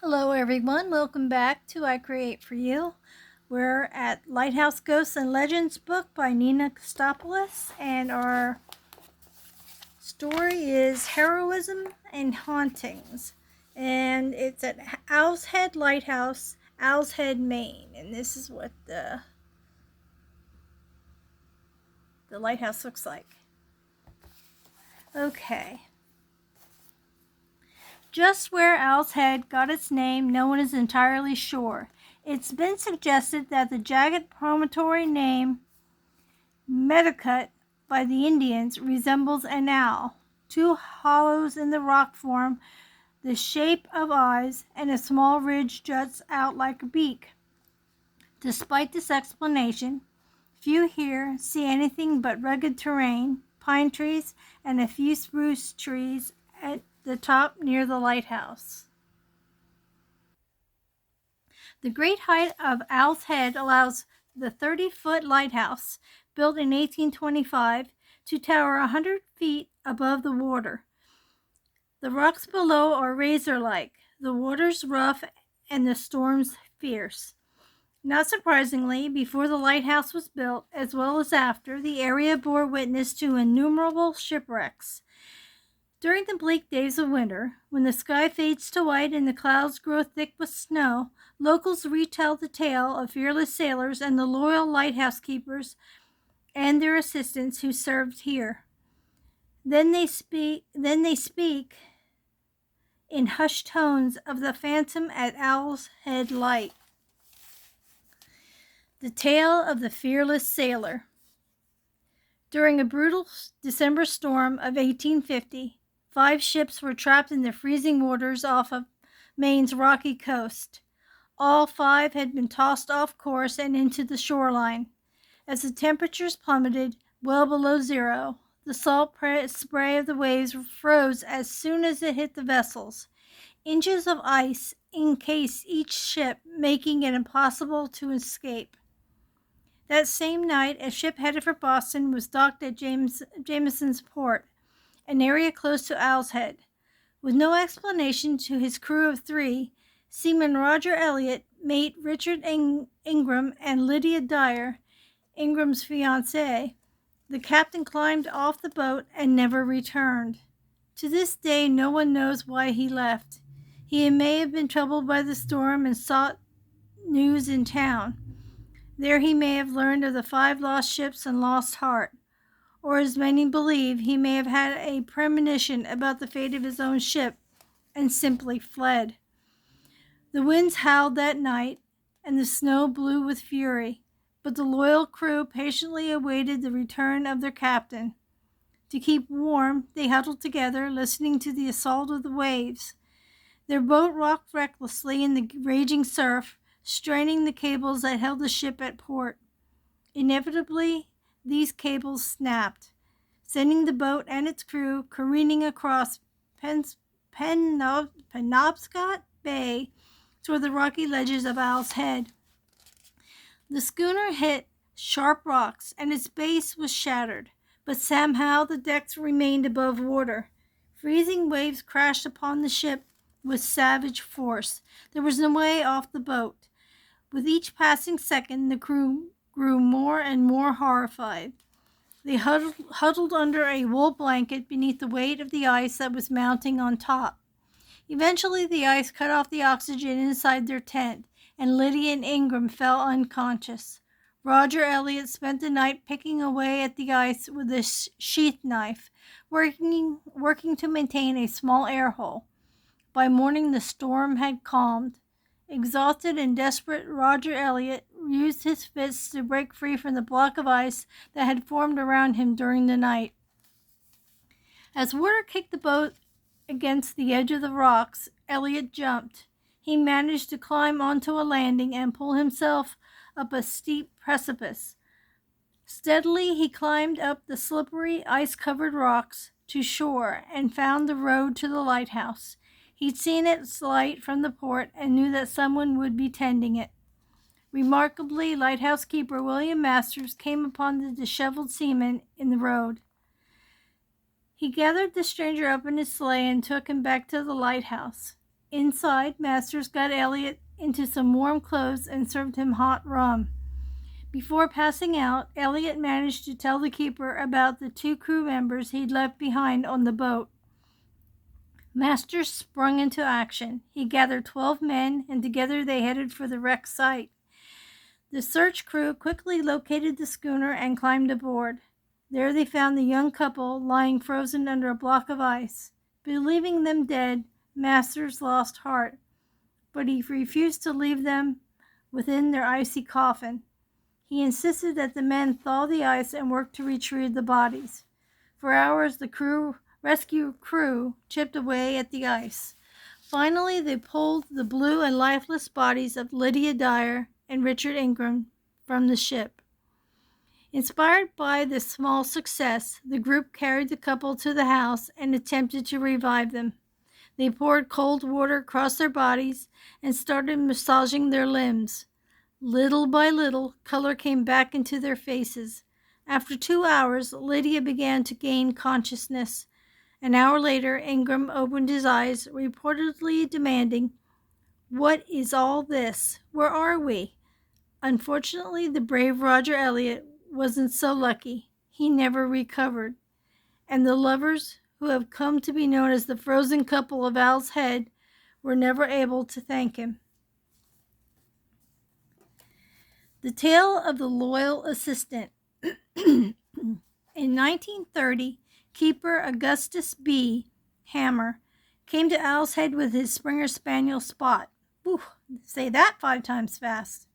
Hello everyone, welcome back to I Create For You. We're at Lighthouse Ghosts and Legends book by Nina Kostopoulos, and our story is Heroism and Hauntings. And it's at Owl's Head Lighthouse, Owl's Head, Maine. And this is what the lighthouse looks like. Okay. Just where Owl's Head got its name, no one is entirely sure. It's been suggested that the jagged promontory name Medicut by the Indians resembles an owl. Two hollows in the rock form the shape of eyes, and a small ridge juts out like a beak. Despite this explanation, few here see anything but rugged terrain, pine trees, and a few spruce trees at the top near the lighthouse. The great height of Owl's Head allows the 30-foot lighthouse, built in 1825, to tower 100 feet above the water. The rocks below are razor-like, the waters rough, and the storms fierce. Not surprisingly, before the lighthouse was built, as well as after, the area bore witness to innumerable shipwrecks. During the bleak days of winter, when the sky fades to white and the clouds grow thick with snow, locals retell the tale of fearless sailors and the loyal lighthouse keepers and their assistants who served here. Then they speak in hushed tones of the phantom at Owl's Head Light. The tale of the fearless sailor. During a brutal December storm of 1850, 5 ships were trapped in the freezing waters off of Maine's rocky coast. All 5 had been tossed off course and into the shoreline. As the temperatures plummeted well below zero, the salt spray of the waves froze as soon as it hit the vessels. Inches of ice encased each ship, making it impossible to escape. That same night, a ship headed for Boston was docked at Jameson's Port, an area close to Owl's Head. With no explanation to his crew of 3, seaman Roger Elliott, mate Richard Ingram, and Lydia Dyer, Ingram's fiancée, the captain climbed off the boat and never returned. To this day, no one knows why he left. He may have been troubled by the storm and sought news in town. There he may have learned of the 5 lost ships and lost heart. Or, as many believe, he may have had a premonition about the fate of his own ship and simply fled. The winds howled that night, and the snow blew with fury, but the loyal crew patiently awaited the return of their captain. To keep warm, they huddled together, listening to the assault of the waves. Their boat rocked recklessly in the raging surf, straining the cables that held the ship at port. Inevitably, these cables snapped, sending the boat and its crew careening across Penobscot Bay toward the rocky ledges of Owl's Head. The schooner hit sharp rocks, and its base was shattered, but somehow the decks remained above water. Freezing waves crashed upon the ship with savage force. There was no way off the boat. With each passing second, the crew grew more and more horrified. They huddled under a wool blanket beneath the weight of the ice that was mounting on top. Eventually, the ice cut off the oxygen inside their tent, and Lydia and Ingram fell unconscious. Roger Elliott spent the night picking away at the ice with a sheath knife, working to maintain a small air hole. By morning, the storm had calmed. Exhausted and desperate, Roger Elliott used his fists to break free from the block of ice that had formed around him during the night. As water kicked the boat against the edge of the rocks, Elliott jumped. He managed to climb onto a landing and pull himself up a steep precipice. Steadily, he climbed up the slippery, ice-covered rocks to shore and found the road to the lighthouse. He'd seen its light from the port and knew that someone would be tending it. Remarkably, lighthouse keeper William Masters came upon the disheveled seaman in the road. He gathered the stranger up in his sleigh and took him back to the lighthouse. Inside, Masters got Elliot into some warm clothes and served him hot rum. Before passing out, Elliot managed to tell the keeper about the 2 crew members he'd left behind on the boat. Masters sprung into action. He gathered 12 men, and together they headed for the wreck site. The search crew quickly located the schooner and climbed aboard. There they found the young couple lying frozen under a block of ice. Believing them dead, Masters lost heart, but he refused to leave them within their icy coffin. He insisted that the men thaw the ice and work to retrieve the bodies. For hours, the rescue crew chipped away at the ice. Finally, they pulled the blue and lifeless bodies of Lydia Dyer and Richard Ingram from the ship. Inspired by this small success, the group carried the couple to the house and attempted to revive them. They poured cold water across their bodies and started massaging their limbs. Little by little, color came back into their faces. After 2 hours, Lydia began to gain consciousness. An hour later, Ingram opened his eyes, reportedly demanding, "What is all this? Where are we?" Unfortunately, the brave Roger Elliot wasn't so lucky. He never recovered. And the lovers, who have come to be known as the frozen couple of Owl's Head, were never able to thank him. The Tale of the Loyal Assistant. In 1930, keeper Augustus B. Hammer came to Owl's Head with his Springer Spaniel Spot. Ooh, say that 5 times fast.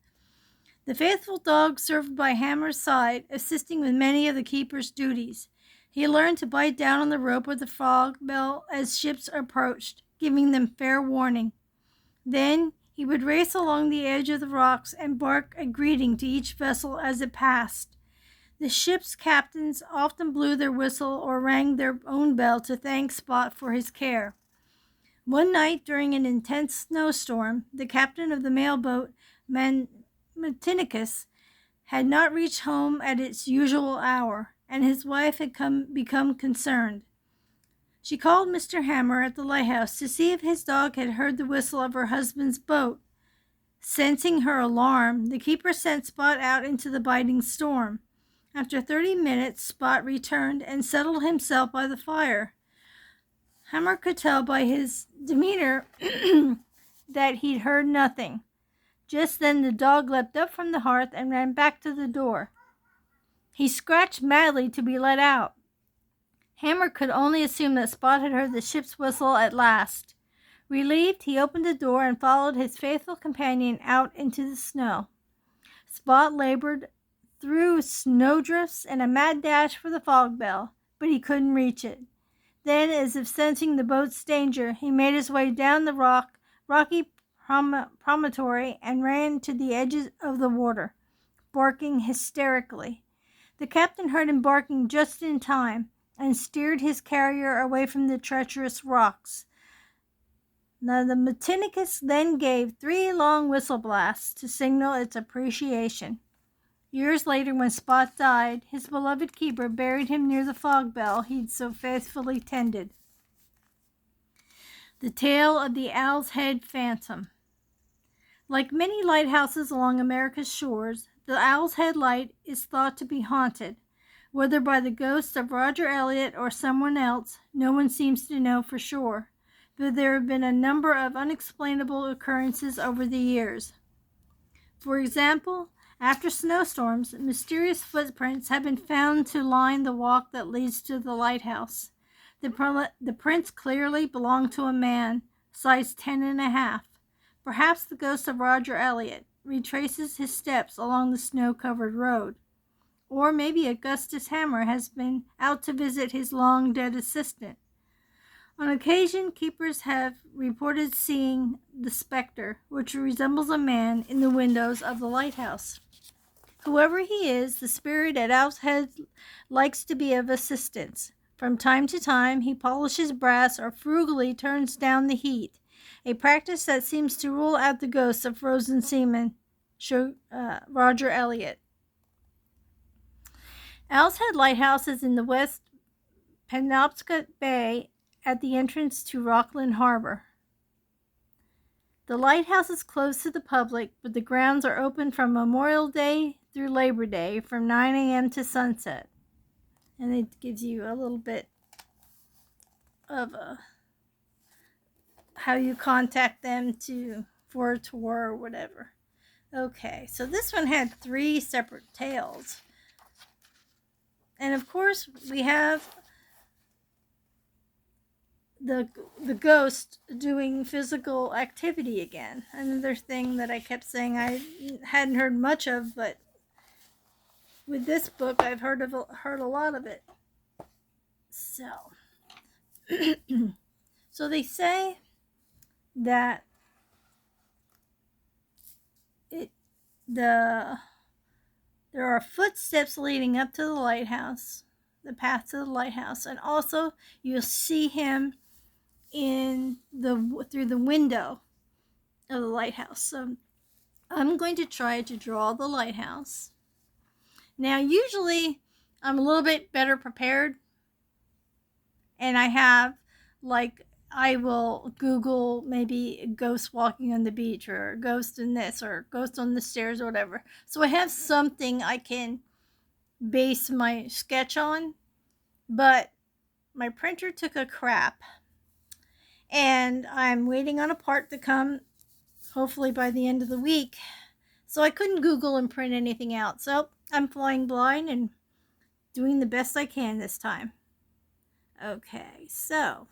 The faithful dog served by Hammer's side, assisting with many of the keeper's duties. He learned to bite down on the rope of the fog bell as ships approached, giving them fair warning. Then he would race along the edge of the rocks and bark a greeting to each vessel as it passed. The ship's captains often blew their whistle or rang their own bell to thank Spot for his care. One night during an intense snowstorm, the captain of the mailboat, Matinicus, had not reached home at its usual hour, and his wife had become concerned. She called Mr. Hammer at the lighthouse to see if his dog had heard the whistle of her husband's boat. Sensing her alarm, the keeper sent Spot out into the biting storm. After 30 minutes, Spot returned and settled himself by the fire. Hammer could tell by his demeanor that he'd heard nothing. Just then the dog leapt up from the hearth and ran back to the door. He scratched madly to be let out. Hammer could only assume that Spot had heard the ship's whistle at last. Relieved, he opened the door and followed his faithful companion out into the snow. Spot labored through snowdrifts in a mad dash for the fog bell, but he couldn't reach it. Then, as if sensing the boat's danger, he made his way down the rocky promontory and ran to the edges of the water, barking hysterically. The captain heard him barking just in time and steered his carrier away from the treacherous rocks. Now the Matinicus then gave 3 long whistle blasts to signal its appreciation. Years later, when Spot died, his beloved keeper buried him near the fog bell he'd so faithfully tended. The Tale of the Owl's Head Phantom. Like many lighthouses along America's shores, the Owl's Head Light is thought to be haunted. Whether by the ghost of Roger Elliot or someone else, no one seems to know for sure, but there have been a number of unexplainable occurrences over the years. For example, after snowstorms, mysterious footprints have been found to line the walk that leads to the lighthouse. The prints clearly belong to a man, size 10.5. Perhaps the ghost of Roger Elliot retraces his steps along the snow-covered road. Or maybe Augustus Hammer has been out to visit his long-dead assistant. On occasion, keepers have reported seeing the specter, which resembles a man, in the windows of the lighthouse. Whoever he is, the spirit at Owl's Head likes to be of assistance. From time to time, he polishes brass or frugally turns down the heat, a practice that seems to rule out the ghosts of frozen seamen, Roger Elliot. Owl's Head Lighthouse is in the West Penobscot Bay at the entrance to Rockland Harbor. The lighthouse is closed to the public, but the grounds are open from Memorial Day through Labor Day from 9 a.m. to sunset. And it gives you a little bit of how you contact them for a tour or whatever. Okay, so this one had 3 separate tales. And of course, we have the ghost doing physical activity again. Another thing that I kept saying I hadn't heard much of, but with this book I've heard a lot of it. So so they say that there are footsteps leading up to the lighthouse, the path to the lighthouse, and also you'll see him through the window of the lighthouse. So I'm going to try to draw the lighthouse. Now, usually I'm a little bit better prepared, and I will Google maybe a ghost walking on the beach, or a ghost in this, or ghost on the stairs, or whatever. So I have something I can base my sketch on, but my printer took a crap, and I'm waiting on a part to come, hopefully by the end of the week. So I couldn't Google and print anything out. So I'm flying blind and doing the best I can this time. Okay, so,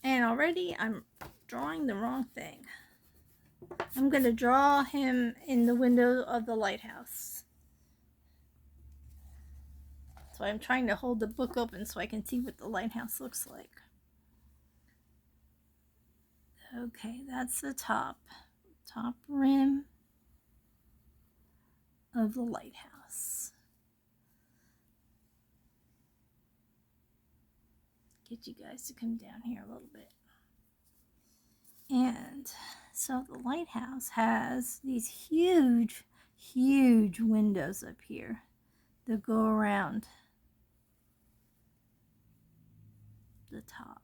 and already I'm drawing the wrong thing. I'm going to draw him in the window of the lighthouse. So I'm trying to hold the book open so I can see what the lighthouse looks like. Okay, that's the top rim of the lighthouse. Get you guys to come down here a little bit. And so the lighthouse has these huge windows up here that go around the top.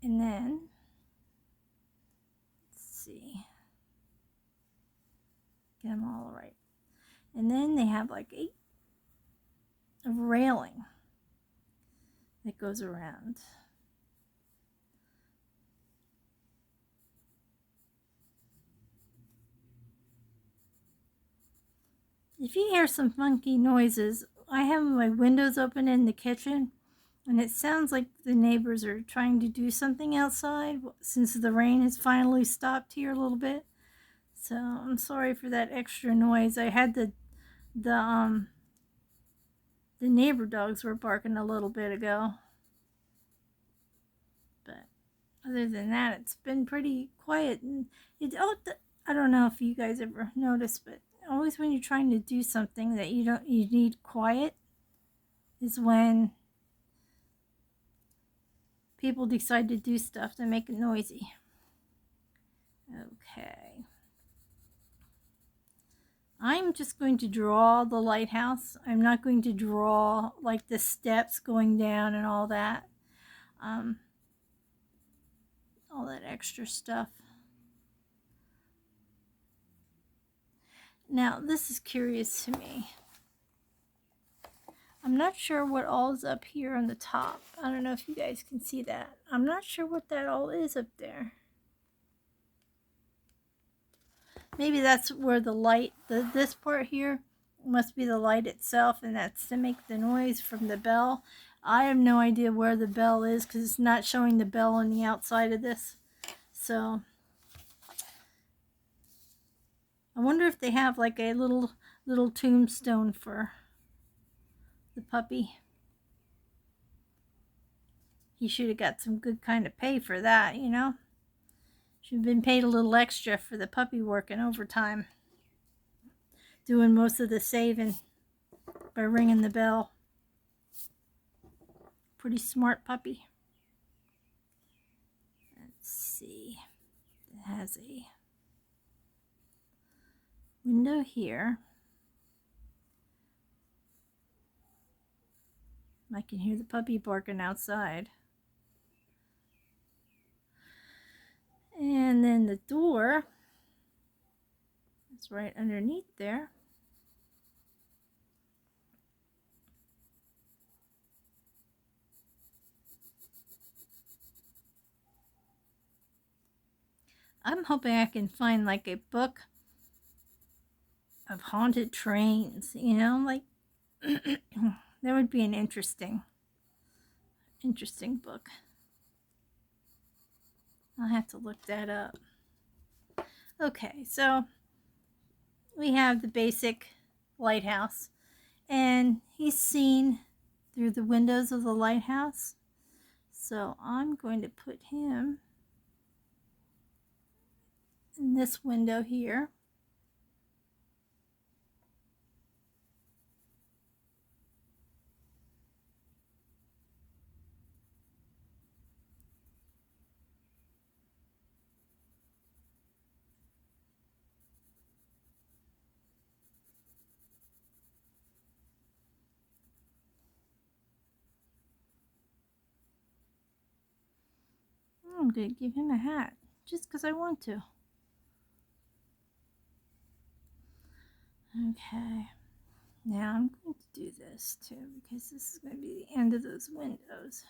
And then, let's see, get them all right. And then they have like a railing that goes around. If you hear some funky noises, I have my windows open in the kitchen, and it sounds like the neighbors are trying to do something outside since the rain has finally stopped here a little bit. So I'm sorry for that extra noise. I had the neighbor dogs were barking a little bit ago. But other than that, it's been pretty quiet. And I don't know if you guys ever noticed, but always when you're trying to do something that you need quiet is when people decide to do stuff to make it noisy. Okay. I'm just going to draw the lighthouse. I'm not going to draw like the steps going down and all that extra stuff. Now, this is curious to me. I'm not sure what all is up here on the top. I don't know if you guys can see that. I'm not sure what that all is up there. Maybe that's where the light, this part here must be the light itself, and that's to make the noise from the bell. I have no idea where the bell is because it's not showing the bell on the outside of this. So I wonder if they have like a little tombstone for the puppy. He should have got some good kind of pay for that, you know. Should have been paid a little extra for the puppy working overtime, doing most of the saving by ringing the bell. Pretty smart puppy. Let's see. It has a window here. I can hear the puppy barking outside. And then the door is right underneath there. I'm hoping I can find like a book of haunted trains, like that would be an interesting book. I'll have to look that up. Okay, so we have the basic lighthouse, and he's seen through the windows of the lighthouse. So I'm going to put him in this window here. I'm going to give him a hat just because I want to. Okay, now I'm going to do this too because this is going to be the end of those windows.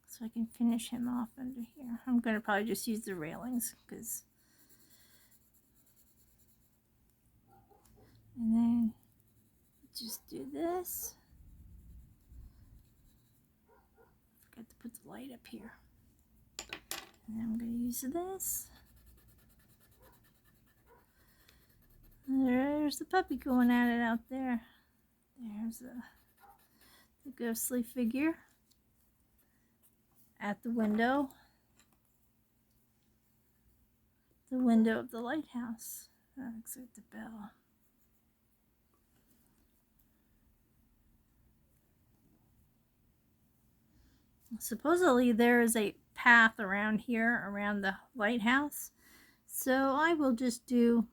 So I can finish him off under here. I'm going to probably just use the railings because... And then just do this. Forgot to put the light up here. And I'm going to use this. There's the puppy going at it out there. There's the ghostly figure at the window. The window of the lighthouse. That looks like the bell. Supposedly there is a path around here, around the lighthouse. So I will just do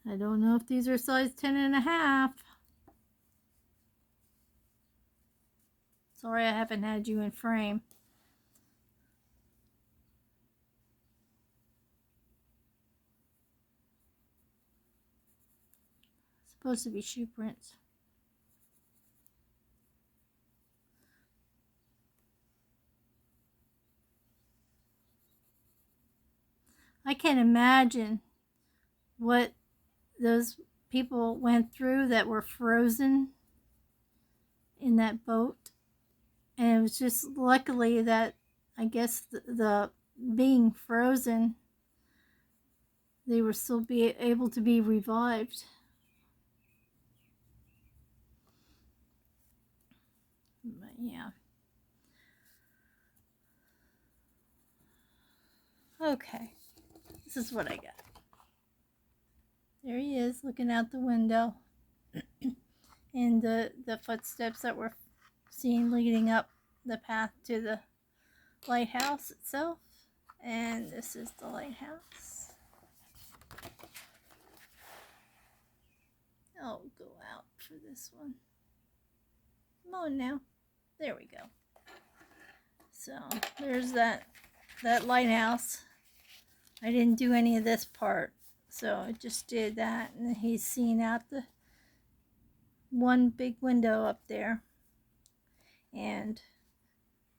I don't know if these are size 10.5. Sorry I haven't had you in frame. Supposed to be shoe prints. I can't imagine what those people went through that were frozen in that boat. And it was just luckily that I guess the being frozen, they were still able to be revived. But yeah. Okay. This is what I got. There he is looking out the window. And the footsteps that we're seeing leading up the path to the lighthouse itself. And this is the lighthouse. I'll go out for this one. Come on now. There we go. So there's that lighthouse. I didn't do any of this part, so I just did that, and he's seen out the one big window up there. And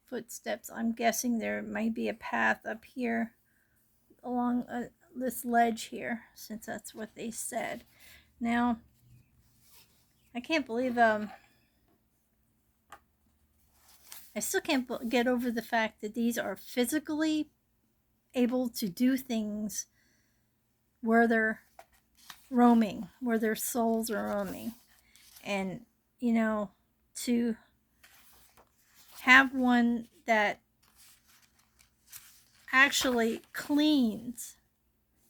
footsteps. I'm guessing there might be a path up here along this ledge here, since that's what they said. Now, I can't believe I still can't get over the fact that these are physically able to do things where they're roaming, where their souls are roaming. And, to have one that actually cleans,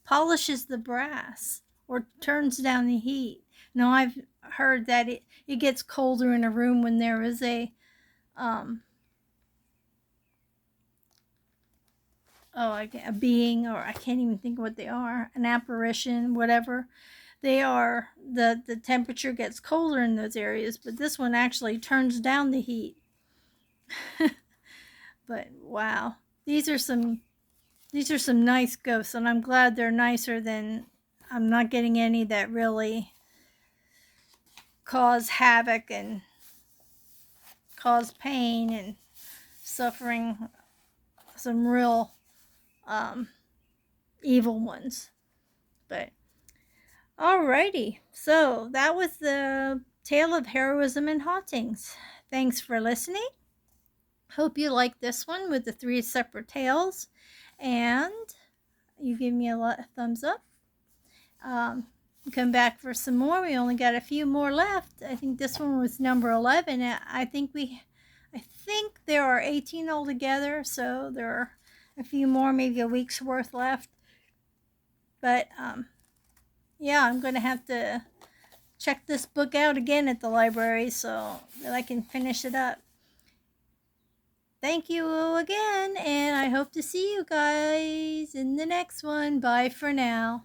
polishes the brass, or turns down the heat. Now, I've heard that it gets colder in a room when there is a a being, or I can't even think what they are, an apparition, whatever. They are, the temperature gets colder in those areas, but this one actually turns down the heat. But wow, these are some nice ghosts, and I'm glad they're nicer than, I'm not getting any that really cause havoc and cause pain and suffering, some real evil ones. But alrighty, so that was the tale of heroism and hauntings. Thanks for listening. Hope you like this one with the 3 separate tales, and you give me a thumbs up. Come back for some more. We only got a few more left. I think this one was number 11. I think there are 18 altogether, so there are a few more, maybe a week's worth left. But yeah, I'm going to have to check this book out again at the library so that I can finish it up. Thank you again, and I hope to see you guys in the next one. Bye for now.